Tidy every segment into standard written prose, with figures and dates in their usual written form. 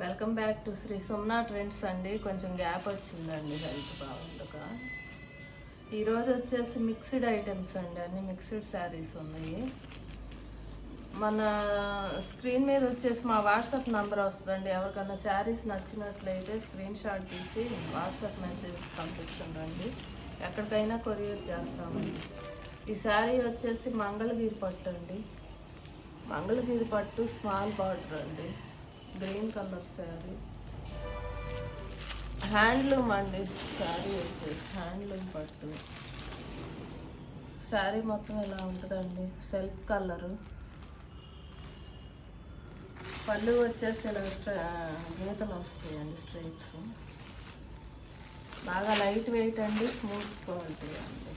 Welcome back to Shri Sumna trends అండి. కొంచెం gap వచ్చిందండి హెల్త్ బాగుండక. ఈరోజు వచ్చేసి మిక్స్డ్ ఐటమ్స్ అండి, అన్ని మిక్స్డ్ శారీస్ ఉన్నాయి. మన స్క్రీన్ మీద వచ్చేసి మా వాట్సాప్ నంబర్ వస్తుందండి. ఎవరికైనా శారీస్ నచ్చినట్లయితే స్క్రీన్ షాట్ తీసి వాట్సాప్ మెసేజ్ పంపించండి, ఎక్కడికైనా కొరియర్ చేస్తామండి. ఈ శారీ వచ్చేసి మంగళగిరి పట్టు అండి, మంగళగిరి పట్టు స్మాల్ బార్డర్ అండి, గ్రీన్ కలర్ శారీ, హ్యాండ్లూమ్ అండి. శారీ వచ్చేసి హ్యాండ్లూమ్ పట్టు శారీ మొత్తం ఇలా ఉంటుందండి, సెల్ఫ్ కలరు. పళ్ళు వచ్చేసి ఇలా గీతలు వస్తాయండి, స్ట్రైప్స్. బాగా లైట్ వెయిట్ అండి, స్మూత్ క్వాలిటీ అండి.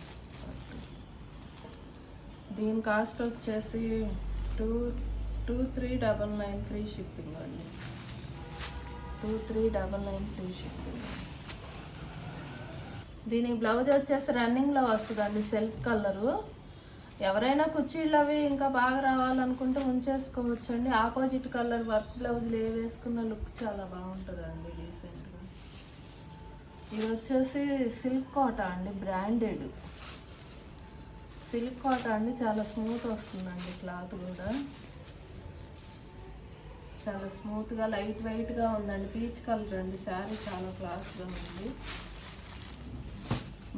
దీని కాస్ట్ వచ్చేసి 2399 ఫ్రీ షిప్పింగ్ అండి, 2399 ఫ్రీ షిప్పింగ్. దీని బ్లౌజ్ వచ్చేసి రన్నింగ్లో వస్తుందండి, సెల్ఫ్ కలరు. ఎవరైనా కుర్చీళ్ళు అవి ఇంకా బాగా రావాలనుకుంటే ఉంచేసుకోవచ్చండి. ఆపోజిట్ కలర్ వర్క్ బ్లౌజులు ఏ వేసుకున్న లుక్ చాలా బాగుంటుందండి రీసెంట్గా. ఇది వచ్చేసి సిల్క్ కోట అండి, బ్రాండెడ్ సిల్క్ కోట అండి. చాలా స్మూత్ వస్తుందండి, క్లాత్ కూడా చాలా స్మూత్గా లైట్ వెయిట్గా ఉందండి. పీచ్ కలర్ అండి, శారీ చాలా క్లాస్గా ఉంది.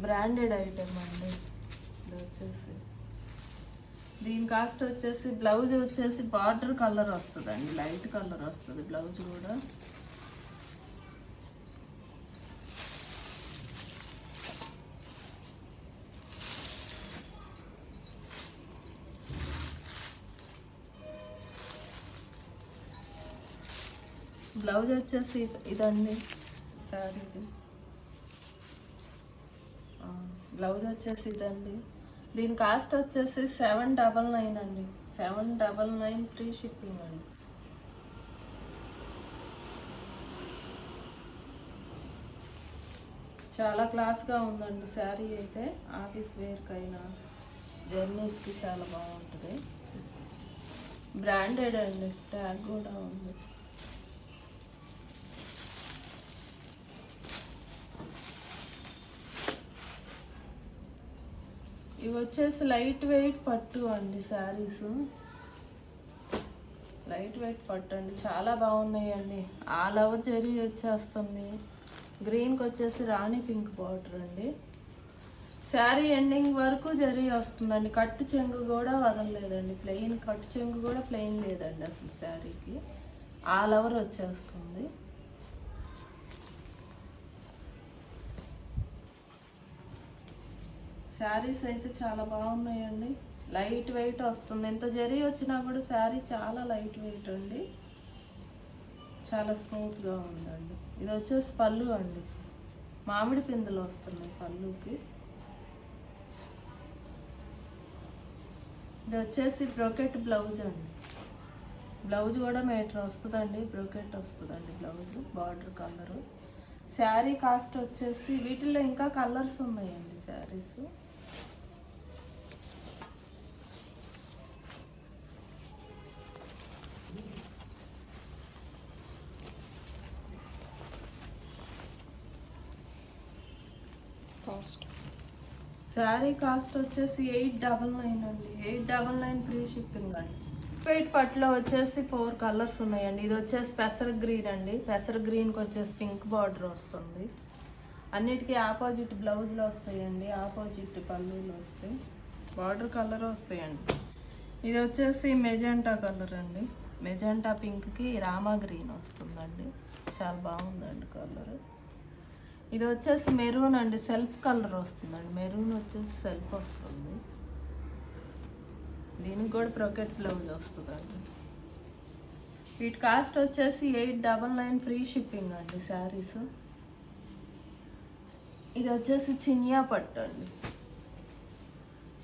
బ్రాండెడ్ ఐటమ్ అండి. ఇది వచ్చేసి దీని కాస్ట్ వచ్చేసి బ్లౌజ్ వచ్చేసి బార్డర్ కలర్ వస్తుందండి, లైట్ కలర్ వస్తుంది బ్లౌజ్ కూడా. బ్లౌజ్ వచ్చేసి ఇదండి శారీది. బ్లౌజ్ వచ్చేసి ఇదండి. దీని కాస్ట్ వచ్చేసి 799 అండి, 799 ఫ్రీ షిప్పింగ్ అండి. చాలా క్లాస్గా ఉందండి శారీ అయితే. ఆఫీస్ వేర్కైనా జర్నీస్కి చాలా బాగుంటుంది. బ్రాండెడ్ అండి, ట్యాగ్ కూడా ఉంది. ఇవి వచ్చేసి లైట్ వెయిట్ పట్టు అండి శారీస్, లైట్ వెయిట్ పట్టు అండి, చాలా బాగున్నాయండి. ఆల్ ఓవర్ జరీ వచ్చేస్తుంది. గ్రీన్కి వచ్చేసి రాణి పింక్ బార్డర్ అండి. శారీ ఎండింగ్ వరకు జరీ వస్తుందండి. కట్టు చెంగు కూడా వదలలేదండి, ప్లెయిన్ కట్టు చెంగు కూడా ప్లెయిన్ లేదండి అసలు శారీకి. ఆల్ ఓవర్ వచ్చేస్తుంది. శారీస్ అయితే చాలా బాగున్నాయండి, లైట్ వెయిట్ వస్తుంది. ఎంత జరీ వచ్చినా కూడా శారీ చాలా లైట్ వెయిట్ అండి, చాలా స్మూత్గా ఉందండి. ఇది వచ్చేసి పళ్ళు అండి, మామిడి పిందెలు వస్తున్నాయి పళ్ళుకి. ఇది వచ్చేసి బ్రోకెట్ బ్లౌజ్ అండి, బ్లౌజ్ కూడా మీటర్ వస్తుందండి, బ్రోకెట్ వస్తుందండి blouse, border colour. Sari cost వచ్చేసి వీటిల్లో ఇంకా కలర్స్ ఉన్నాయండి శారీస్. శారీ కాస్ట్ వచ్చేసి 899 అండి, 899 ఫ్రీ షిప్పింగ్ అండి. వెయిట్ పట్టులో వచ్చేసి 4 కలర్స్ ఉన్నాయండి. ఇది వచ్చేసి పెసర గ్రీన్ అండి, పెసర గ్రీన్కి వచ్చేసి పింక్ బార్డర్ వస్తుంది. అన్నిటికీ ఆపోజిట్ బ్లౌజులు వస్తాయండి, ఆపోజిట్ పళ్ళులు వస్తాయి, బార్డర్ కలర్ వస్తాయండి. ఇది వచ్చేసి మెజెంటా కలర్ అండి, మెజెంటా పింక్కి రామా గ్రీన్ వస్తుందండి, చాలా బాగుందండి కలర్. ఇది వచ్చేసి మెరూన్ అండి, సెల్ఫ్ కలర్ వస్తుందండి, మెరూన్ వచ్చేసి సెల్ఫ్ వస్తుంది. దీనికి కూడా బ్రోకెట్ బ్లౌజ్ వస్తుందండి. వీటి కాస్ట్ వచ్చేసి 899 ఫ్రీ షిప్పింగ్ అండి శారీస్. ఇది వచ్చేసి చినియా పట్టు అండి,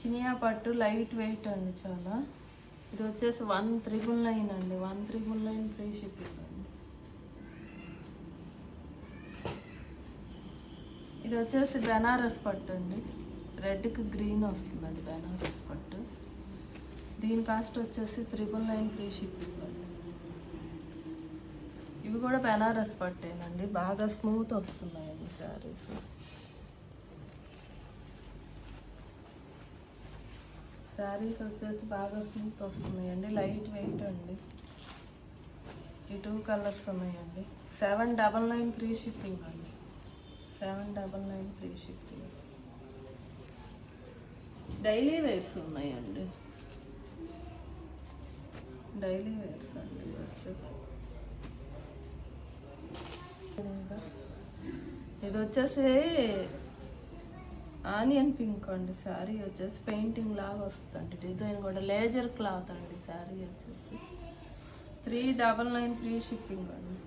చినియా పట్టు లైట్ వెయిట్ అండి చాలా. ఇది వచ్చేసి 1399 అండి, 1399 ఫ్రీ షిప్పింగ్ అండి. ఇది వచ్చేసి బెనారస్ పట్టు అండి, రెడ్కి గ్రీన్ వస్తుందండి బెనారస్ పట్టు. దీని కాస్ట్ వచ్చేసి 999 ఫ్రీ షిప్పింగ్ అండి. ఇవి ఇవి కూడా బెనారస్ పట్టేనండి, బాగా స్మూత్ వస్తున్నాయండి శారీస్. శారీస్ వచ్చేసి బాగా స్మూత్ వస్తున్నాయండి, లైట్ వెయిట్ అండి. ఈ 2 కలర్స్ ఉన్నాయండి. 799 ఫ్రీ షిప్పింగ్ అండి. 799 ఫ్రీ షిప్పింగ్. డైలీ వేర్స్ ఉన్నాయండి, డైలీ వేర్స్ అండి. వచ్చేసి ఇది వచ్చేసి ఆనియన్ పింక్ అండి. శారీ వచ్చేసి పెయింటింగ్ లాగా వస్తుందండి, డిజైన్ కూడా లేజర్ క్లాత్ అండి. శారీ వచ్చేసి 399 ఫ్రీ షిప్పింగ్ అండి.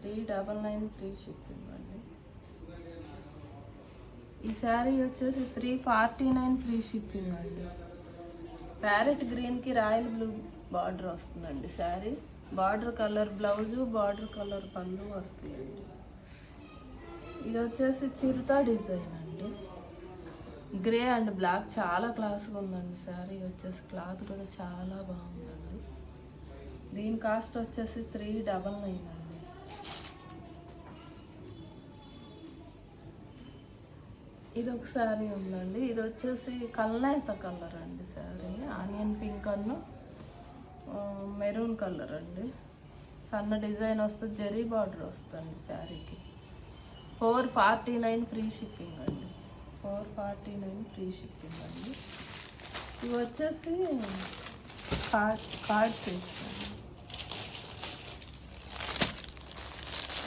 399 ఫ్రీ షిప్పింగ్ అండి. ఈ శారీ వచ్చేసి 349 ఫ్రీ షిప్పింగ్ అండి. ప్యారెట్ గ్రీన్కి రాయల్ బ్లూ బార్డర్ వస్తుందండి sari. Border colour blouse, border colour పళ్ళు వస్తాయండి. ఇది వచ్చేసి చిరుతా డిజైన్ అండి, గ్రే అండ్ బ్లాక్, చాలా క్లాస్గా ఉందండి శారీ వచ్చేసి. క్లాత్ కూడా చాలా బాగుందండి. దీని కాస్ట్ వచ్చేసి 399 అండి. ఇది ఒక శారీ ఉందండి, ఇది వచ్చేసి కల్నేత కలర్ అండి శారీ. ఆనియన్ పింక్ అన్న మెరూన్ కలర్ అండి. సన్న డిజైన్ వస్తుంది, జరీ బార్డర్ వస్తుంది శారీకి. 449 ఫ్రీ షిప్పింగ్ అండి. 449 ఫ్రీ షిప్పింగ్ అండి. ఇవి వచ్చేసి కార్డ్ సెట్స్ అండి.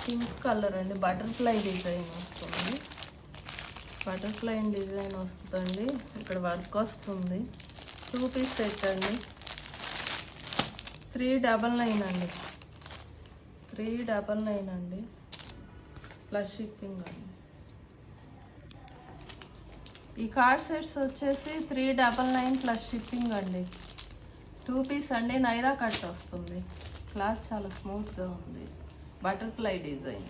పింక్ కలర్ అండి, బటర్ఫ్లై డిజైన్ వస్తుంది. బటర్ఫ్లై డిజైన్ వస్తుందండి, ఇక్కడ వర్క్ వస్తుంది. 2 పీస్ సెట్ అండి. 399 అండి. 399 అండి ప్లస్ షిప్పింగ్ అండి. ఈ కార్డ్ సెట్స్ వచ్చేసి 399 ప్లస్ షిప్పింగ్ అండి. 2 పీస్ అండి, నైరా కట్ వస్తుంది. క్లాత్ చాలా స్మూత్గా ఉంది, బటర్ఫ్లై డిజైన్.